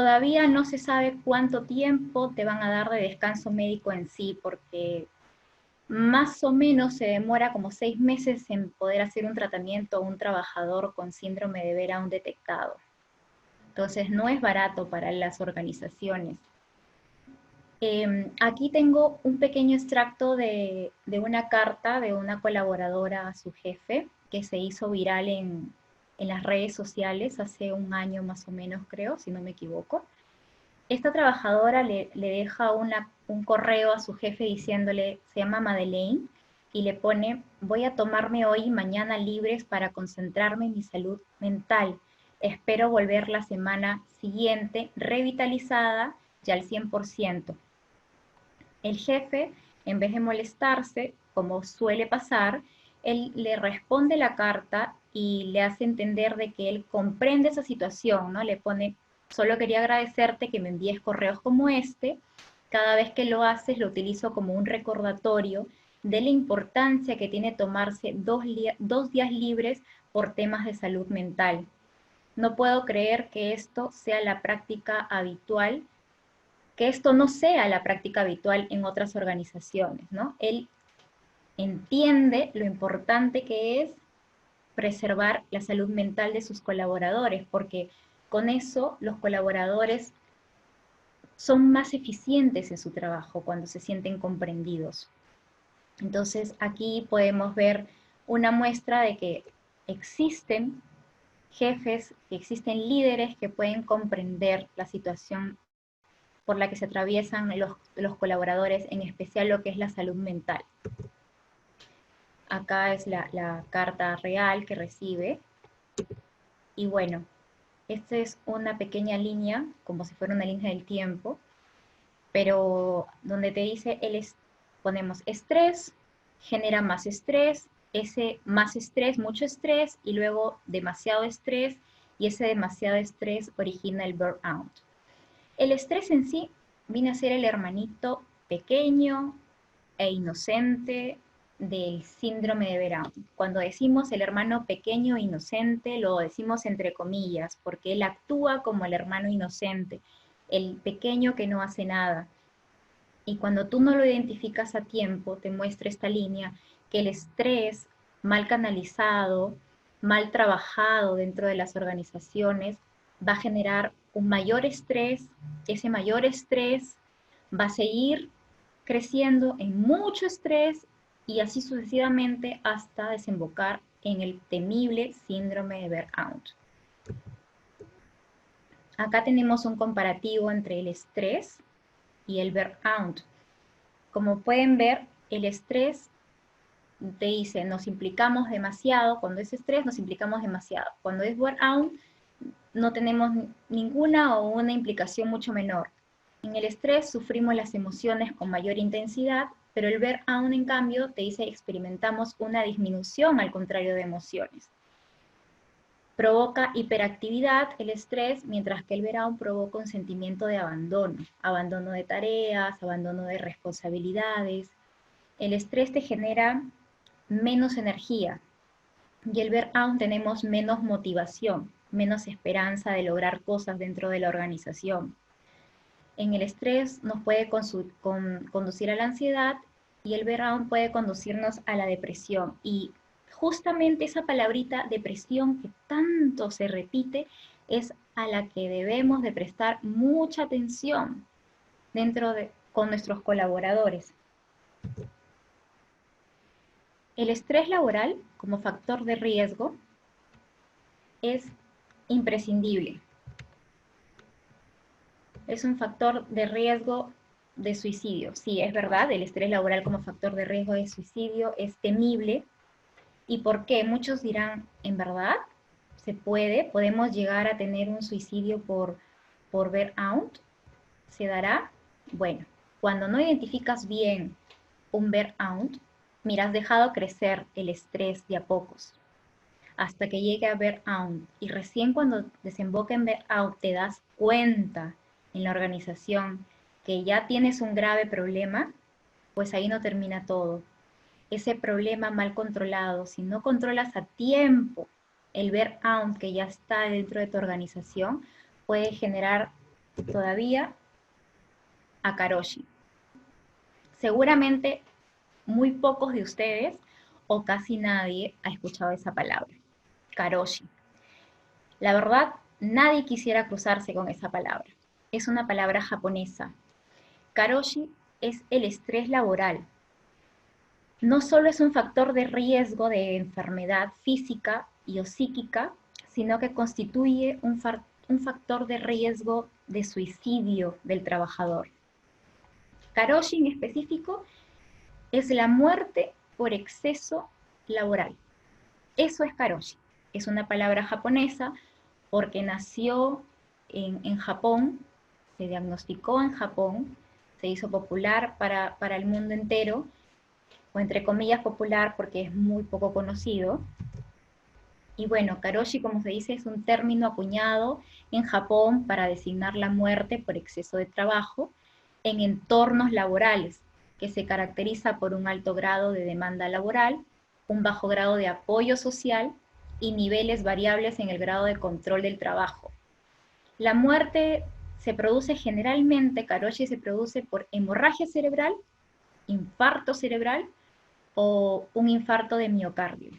Todavía no se sabe cuánto tiempo te van a dar de descanso médico en sí, porque más o menos se demora como 6 meses en poder hacer un tratamiento a un trabajador con síndrome de Vera detectado. Entonces no es barato para las organizaciones. Aquí tengo un pequeño extracto de una carta de una colaboradora a su jefe que se hizo viral en las redes sociales hace un año más o menos, creo, si no me equivoco. Esta trabajadora le deja un correo a su jefe diciéndole, se llama Madeleine, y le pone, voy a tomarme hoy y mañana libres para concentrarme en mi salud mental. Espero volver la semana siguiente revitalizada y al 100%. El jefe, en vez de molestarse, como suele pasar, él le responde la carta y le hace entender de que él comprende esa situación, ¿no? Le pone, solo quería agradecerte que me envíes correos como este. Cada vez que lo haces, lo utilizo como un recordatorio de la importancia que tiene tomarse 2 días libres por temas de salud mental. No puedo creer que esto sea la práctica habitual, que esto no sea la práctica habitual en otras organizaciones, ¿no? Él entiende lo importante que es preservar la salud mental de sus colaboradores, porque con eso los colaboradores son más eficientes en su trabajo cuando se sienten comprendidos. Entonces aquí podemos ver una muestra de que existen jefes, que existen líderes que pueden comprender la situación por la que se atraviesan los colaboradores, en especial lo que es la salud mental. Acá es la carta real que recibe. Y bueno, esta es una pequeña línea, como si fuera una línea del tiempo, pero donde te dice, ponemos estrés, genera más estrés, ese más estrés, mucho estrés, y luego demasiado estrés, y ese demasiado estrés origina el burnout. El estrés en sí viene a ser el hermanito pequeño e inocente del síndrome de Verón. Cuando decimos el hermano pequeño e inocente, lo decimos entre comillas, porque él actúa como el hermano inocente, el pequeño que no hace nada. Y cuando tú no lo identificas a tiempo, te muestra esta línea que el estrés mal canalizado, mal trabajado dentro de las organizaciones, va a generar un mayor estrés, ese mayor estrés va a seguir creciendo en mucho estrés y así sucesivamente hasta desembocar en el temible síndrome de burnout. Acá tenemos un comparativo entre el estrés y el burnout. Como pueden ver, el estrés te dice, nos implicamos demasiado, cuando es estrés nos implicamos demasiado. Cuando es burnout no tenemos ninguna o una implicación mucho menor. En el estrés sufrimos las emociones con mayor intensidad, pero el burnout en cambio te dice experimentamos una disminución al contrario de emociones. Provoca hiperactividad el estrés, mientras que el burnout provoca un sentimiento de abandono, abandono de tareas, abandono de responsabilidades. El estrés te genera menos energía y el burnout tenemos menos motivación, menos esperanza de lograr cosas dentro de la organización. En el estrés nos puede conducir a la ansiedad y el burnout puede conducirnos a la depresión. Y justamente esa palabrita depresión que tanto se repite es a la que debemos de prestar mucha atención con nuestros colaboradores. El estrés laboral como factor de riesgo es imprescindible. Es un factor de riesgo de suicidio. Sí, es verdad, el estrés laboral como factor de riesgo de suicidio es temible. ¿Y por qué? Muchos dirán, ¿en verdad? ¿Se puede? ¿Podemos llegar a tener un suicidio por burnout? ¿Se dará? Bueno, cuando no identificas bien un burnout, mira, has dejado crecer el estrés de a pocos hasta que llegue a burnout. Y recién cuando desemboca en burnout te das cuenta en la organización que ya tienes un grave problema, pues ahí no termina todo. Ese problema mal controlado, si no controlas a tiempo el burnout que ya está dentro de tu organización, puede generar todavía a karoshi. Seguramente muy pocos de ustedes o casi nadie ha escuchado esa palabra, karoshi. La verdad, nadie quisiera cruzarse con esa palabra. Es una palabra japonesa. Karoshi es el estrés laboral. No solo es un factor de riesgo de enfermedad física y o psíquica, sino que constituye un factor de riesgo de suicidio del trabajador. Karoshi en específico es la muerte por exceso laboral. Eso es karoshi. Es una palabra japonesa porque nació en Japón, se diagnosticó en Japón, se hizo popular para el mundo entero, o entre comillas popular porque es muy poco conocido. Y bueno, karoshi, como se dice, es un término acuñado en Japón para designar la muerte por exceso de trabajo en entornos laborales, que se caracteriza por un alto grado de demanda laboral, un bajo grado de apoyo social y niveles variables en el grado de control del trabajo. La muerte se produce generalmente, karoshi se produce por hemorragia cerebral, infarto cerebral o un infarto de miocardio.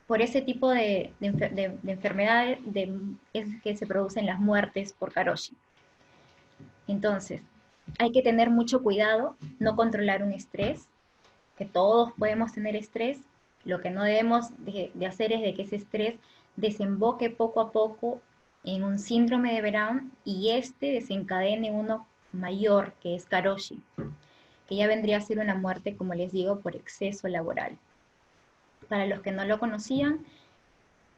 Por ese tipo de enfermedades es que se producen las muertes por karoshi. Entonces, hay que tener mucho cuidado, no controlar un estrés, que todos podemos tener estrés. Lo que no debemos de hacer es de que ese estrés desemboque poco a poco en un síndrome de Brown y este desencadene uno mayor, que es karoshi, que ya vendría a ser una muerte, como les digo, por exceso laboral. Para los que no lo conocían,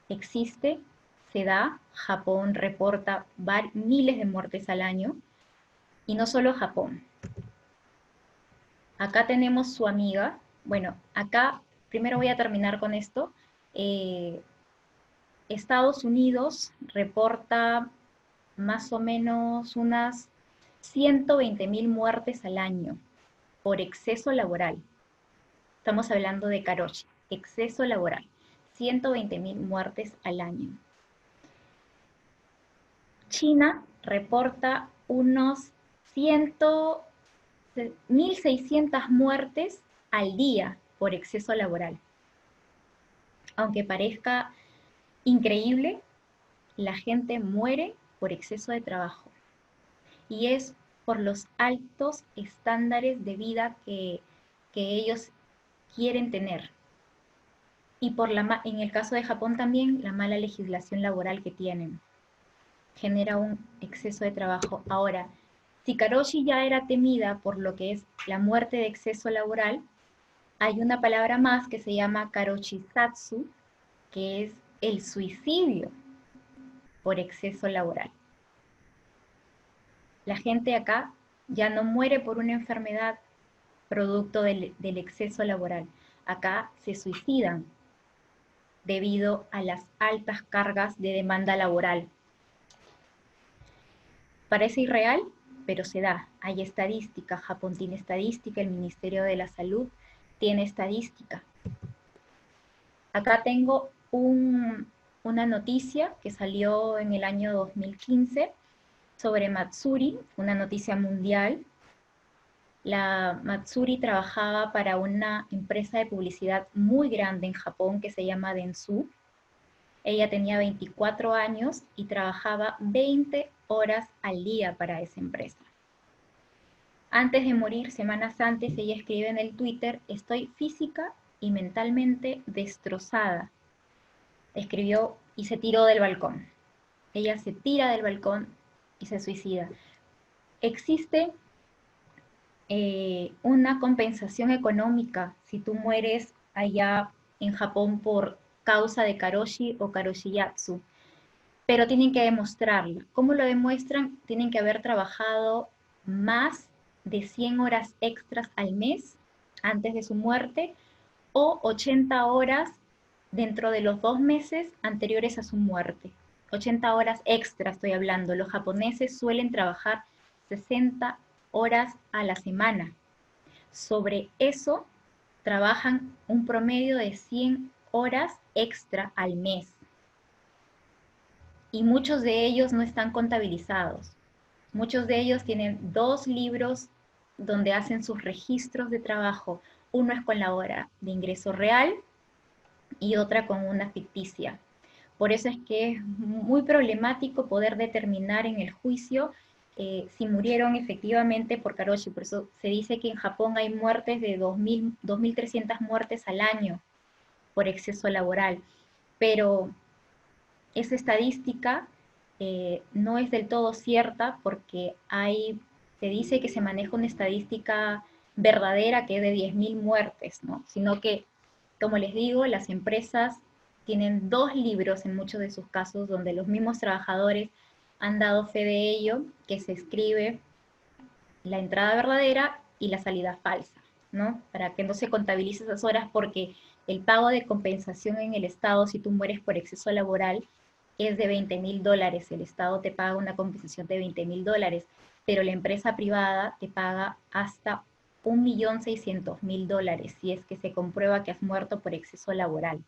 existe, se da, Japón reporta miles de muertes al año, y no solo Japón. Acá tenemos su amiga, bueno, acá primero voy a terminar con esto. Estados Unidos reporta más o menos unas 120.000 muertes al año por exceso laboral. Estamos hablando de karoshi, exceso laboral. 120.000 muertes al año. China reporta unos 1.600 muertes al día por exceso laboral. Aunque parezca increíble, la gente muere por exceso de trabajo. Y es por los altos estándares de vida que ellos quieren tener. Y en el caso de Japón también, la mala legislación laboral que tienen. Genera un exceso de trabajo. Ahora, si karoshi ya era temida por lo que es la muerte de exceso laboral, hay una palabra más que se llama karoshisatsu, que es el suicidio por exceso laboral. La gente acá ya no muere por una enfermedad producto del exceso laboral. Acá se suicidan debido a las altas cargas de demanda laboral. Parece irreal, pero se da. Hay estadística, Japón tiene estadística, el Ministerio de la Salud tiene estadística. Acá tengo una noticia que salió en el año 2015 sobre Matsuri, una noticia mundial. La Matsuri trabajaba para una empresa de publicidad muy grande en Japón que se llama Dentsu. Ella tenía 24 años y trabajaba 20 horas al día para esa empresa. Antes de morir, semanas antes, ella escribe en el Twitter: estoy física y mentalmente destrozada. Escribió y se tiró del balcón. Ella se tira del balcón y se suicida. Existe una compensación económica si tú mueres allá en Japón por causa de karoshi o karoshiyatsu, pero tienen que demostrarlo. ¿Cómo lo demuestran? Tienen que haber trabajado más de 100 horas extras al mes antes de su muerte o 80 horas dentro de los 2 meses anteriores a su muerte. 80 horas extras estoy hablando. Los japoneses suelen trabajar 60 horas a la semana. Sobre eso trabajan un promedio de 100 horas extra al mes. Y muchos de ellos no están contabilizados. Muchos de ellos tienen 2 libros donde hacen sus registros de trabajo. Uno es con la hora de ingreso real y otra con una ficticia. Por eso es que es muy problemático poder determinar en el juicio si murieron efectivamente por karoshi. Por eso se dice que en Japón hay muertes de 2.300 muertes al año por exceso laboral. Pero esa estadística no es del todo cierta porque se dice que se maneja una estadística verdadera que es de 10.000 muertes, ¿no? Sino que, como les digo, las empresas tienen 2 libros en muchos de sus casos donde los mismos trabajadores han dado fe de ello, que se escribe la entrada verdadera y la salida falsa, ¿no? Para que no se contabilice esas horas porque el pago de compensación en el Estado, si tú mueres por exceso laboral, es de $20.000. El Estado te paga una compensación de $20.000, pero la empresa privada te paga hasta $1.600.000 si es que se comprueba que has muerto por exceso laboral.